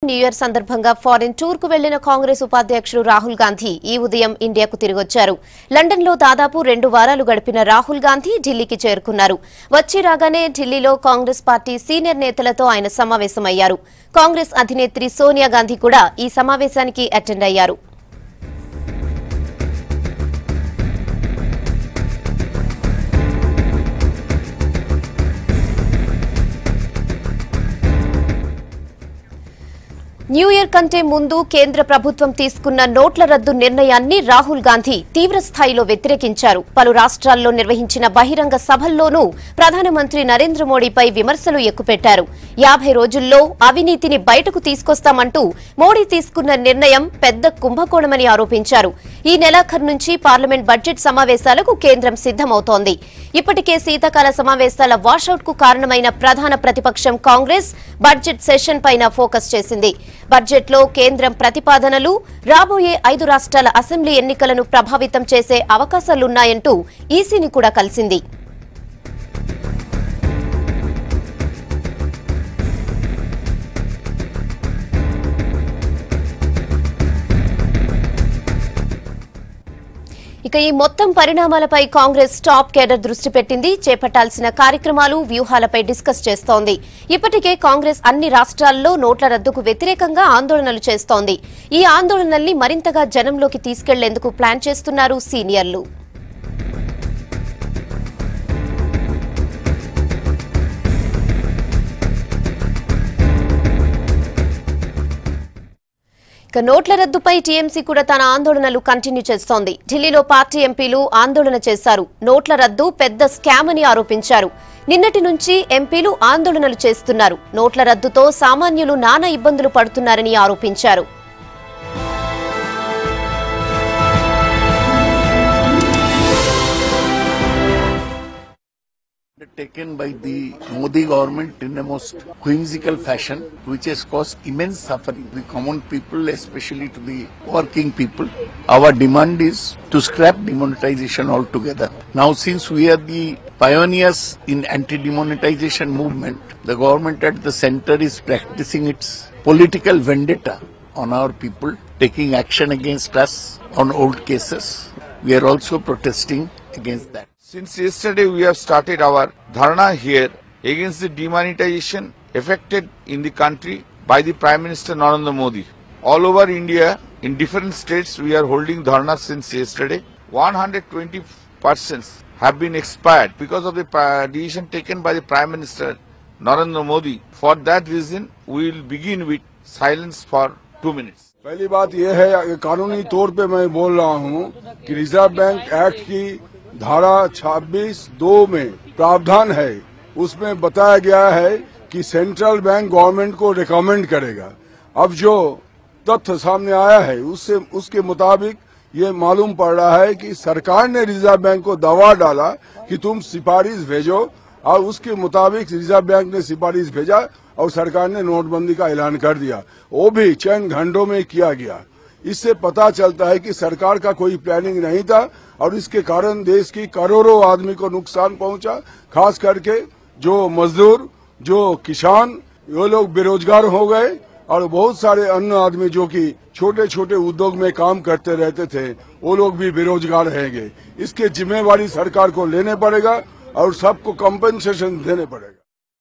New year సందర్భంగా foreign tour కు వెళ్లిన కాంగ్రెస్ ఉపాధ్యక్షుడు రాహుల్ గాంధీ ఈ ఉదయం ఇండియాకు తిరిగొచ్చారు. లండన్ లో దాదాపు 2 వారాలు గడిపిన రాహుల్ గాంధీ ఢిల్లీకి చేరుకున్నారు. వచ్చి రాగానే ఢిల్లీలో కాంగ్రెస్ పార్టీ సీనియర్ నేతలతో ఆయన సమావేశమయ్యారు. కాంగ్రెస్ అధినేత్రి సోనియా గాంధీ కూడా ఈ సమావేశానికి అటెండ్ అయ్యారు. న్యూ ఇయర్ కంటే ముందు కేంద్ర ప్రభుత్వం తీసుకున్న నోట్ల రద్దు నిర్ణయాన్ని రాహుల్ గాంధీ తీవ్ర స్థాయిలో వ్యతిరేకించారు. పలు రాష్ట్రాల్లో నిర్వహించిన బహిరంగ సభల్లోనూ ప్రధానమంత్రి నరేంద్ర మోడీపై విమర్శలు ఎక్కుపెట్టారు. 50 రోజుల్లో అవినీతిని బయటకు తీసుకొస్తామంటూ మోడీ తీసుకున్న నిర్ణయం పెద్ద కుంభకోణమని ఆరోపించారు. ఈ నెలాఖరు నుంచి పార్లమెంట్ బడ్జెట్ సమావేశాలకు కేంద్రం సిద్దమవుతోంది. ఇప్పటికే శీతాకాల సమావేశాల వాషౌట్ కు కారణమైన ప్రధాన ప్రతిపక్షం కాంగ్రెస్ బడ్జెట్ సెషన్ పైన ఫోకస్ చేసింది. బడ్జెట్ లో కేంద్రం ప్రతిపాదనలు రాబోయే 5 రాష్ట్రాల అసెంబ్లీ ఎన్నికలను ప్రభావితం చేసే అవకాశాలున్నాయంటూ ఈసీని కూడా కలిసింది. ఇక ఈ మొత్తం పరిణామాలపై కాంగ్రెస్ టాప్ కేడర్ దృష్టి పెట్టింది. చేపట్టాల్సిన కార్యక్రమాలు, వ్యూహాలపై డిస్కస్ చేస్తోంది. ఇప్పటికే కాంగ్రెస్ అన్ని రాష్ట్రాల్లో నోట్ల రద్దుకు వ్యతిరేకంగా ఆందోళనలు చేస్తోంది. ఈ ఆందోళనల్ని మరింతగా జనంలోకి తీసుకెళ్లేందుకు ప్లాన్ చేస్తున్నారు సీనియర్లు. ఇక నోట్ల రద్దుపై టీఎంసీ కూడా తన ఆందోళనలు కంటిన్యూ చేస్తోంది. ఢిల్లీలో పార్టీ ఎంపీలు ఆందోళన చేశారు. నోట్ల రద్దు పెద్ద స్కామ్ అని ఆరోపించారు. నిన్నటి నుంచి ఎంపీలు ఆందోళనలు చేస్తున్నారు. నోట్ల రద్దుతో సామాన్యులు నానా ఇబ్బందులు పడుతున్నారని ఆరోపించారు. Taken by the Modi government in a most whimsical fashion, which has caused immense suffering to the common people, especially to the working people. Our demand is to scrap demonetization altogether. Now, since we are the pioneers in anti-demonetization movement, the government at the center is practicing its political vendetta on our people, taking action against us on old cases. We are also protesting against that. Since yesterday we have started our dharna here against the demonetization effected in the country by the Prime Minister Narendra Modi. All over India, in different states, we are holding dharna since yesterday. 120 persons have been expired because of the decision taken by the Prime Minister Narendra Modi. For that reason, we will begin with silence for 2 minutes. पहली बात यह है, कानूनी तौर पे मैं बोल रहा हूँ कि रिजर्व बैंक एक्ट की धारा 26(2) में प्रावधान है, उसमें बताया गया है कि सेंट्रल बैंक गवर्नमेंट को रिकमेंड करेगा। अब जो तथ्य सामने आया है उसके मुताबिक ये मालूम पड़ रहा है कि सरकार ने रिजर्व बैंक को दबाव डाला कि तुम सिफारिश भेजो, और उसके मुताबिक रिजर्व बैंक ने सिफारिश भेजा और सरकार ने नोटबंदी का ऐलान कर दिया। वो भी चंद घंटों में किया गया। इससे पता चलता है कि सरकार का कोई प्लानिंग नहीं था और इसके कारण देश की करोड़ों आदमी को नुकसान पहुंचा। खास करके जो मजदूर, जो किसान, वो लोग बेरोजगार हो गए, और बहुत सारे अन्य आदमी जो कि छोटे छोटे उद्योग में काम करते रहते थे, वो लोग भी बेरोजगार रहेंगे। इसके जिम्मेवारी सरकार को लेने पड़ेगा और सबको कंपनसेशन देने पड़ेगा।